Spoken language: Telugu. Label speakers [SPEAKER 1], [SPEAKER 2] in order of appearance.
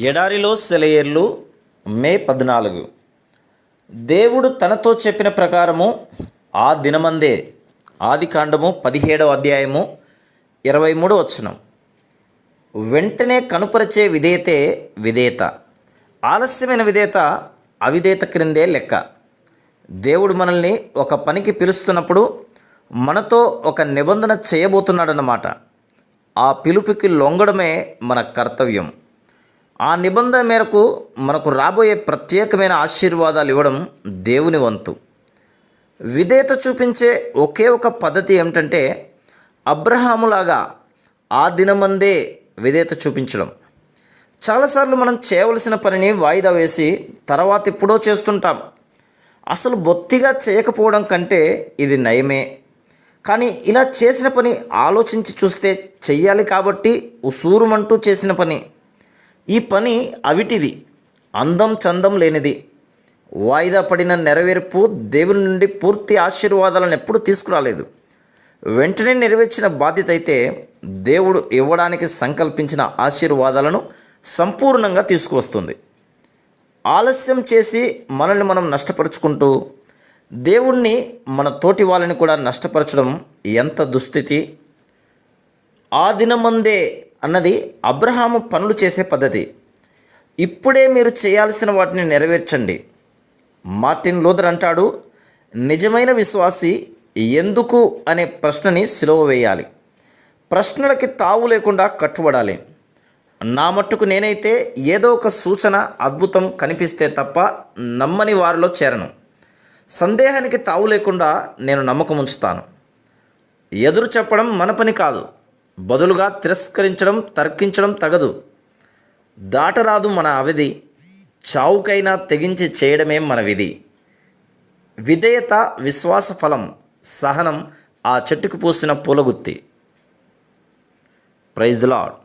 [SPEAKER 1] ఎడారిలో సెలయేర్లు మే 14. దేవుడు తనతో చెప్పిన ప్రకారము ఆ దినమందే. ఆదికాండము 17వ అధ్యాయము 23వ వచనం. వెంటనే కనుపరిచే విధేయతే విధేయత. ఆలస్యమైన విధేయత అవిధేయత క్రిందే లెక్క. దేవుడు మనల్ని ఒక పనికి పిలుస్తున్నప్పుడు మనతో ఒక నిబంధన చేయబోతున్నాడన్నమాట. ఆ పిలుపుకి లొంగడమే మన కర్తవ్యం. ఆ నిబంధన మేరకు మనకు రాబోయే ప్రత్యేకమైన ఆశీర్వాదాలు ఇవ్వడం దేవుని వంతు. విధేయత చూపించే ఒకే ఒక పద్ధతి ఏమిటంటే అబ్రహాములాగా ఆ దినమందే విధేయత చూపించడం. చాలాసార్లు మనం చేయవలసిన పనిని వాయిదా వేసి తర్వాత ఎప్పుడో చేస్తుంటాం. అసలు బొత్తిగా చేయకపోవడం కంటే ఇది నయమే. కానీ ఇలా చేసిన పని ఆలోచించి చూస్తే చెయ్యాలి కాబట్టి ఉసూరుమంటూ చేసిన పని. ఈ పని అవిటిది, అందం చందం లేనిది. వాయిదా పడిన నెరవేర్పు దేవుని నుండి పూర్తి ఆశీర్వాదాలను ఎప్పుడూ తీసుకురాలేదు. వెంటనే నెరవేర్చిన బాధ్యత అయితే దేవుడు ఇవ్వడానికి సంకల్పించిన ఆశీర్వాదాలను సంపూర్ణంగా తీసుకువస్తుంది. ఆలస్యం చేసి మనల్ని మనం నష్టపరుచుకుంటూ దేవుణ్ణి మన తోటి వాళ్ళని కూడా నష్టపరచడం ఎంత దుస్థితి. ఆ దినమందే అన్నది అబ్రహాము పనులు చేసే పద్ధతి. ఇప్పుడే మీరు చేయాల్సిన వాటిని నెరవేర్చండి. మార్టిన్ లూథర్ అంటాడు, నిజమైన విశ్వాసి ఎందుకు అనే ప్రశ్నని సిలువ వేయాలి. ప్రశ్నలకి తావు లేకుండా కట్టుబడాలి. నా మట్టుకు నేనైతే ఏదో ఒక సూచన అద్భుతం కనిపిస్తే తప్ప నమ్మని వారిలో చేరను. సందేహానికి తావు లేకుండా నేను నమ్మకం ఉంచుతాను. ఎదురు చెప్పడం మన పని కాదు. బదులుగా తిరస్కరించడం, తర్కించడం తగదు. దాటరాదు మన అవధి. చావుకైనా తెగించి చేయడమే మన విధి. విధేయత విశ్వాస ఫలం. సహనం ఆ చెట్టుకు పూసిన పూలగుత్తి. Praise the lord.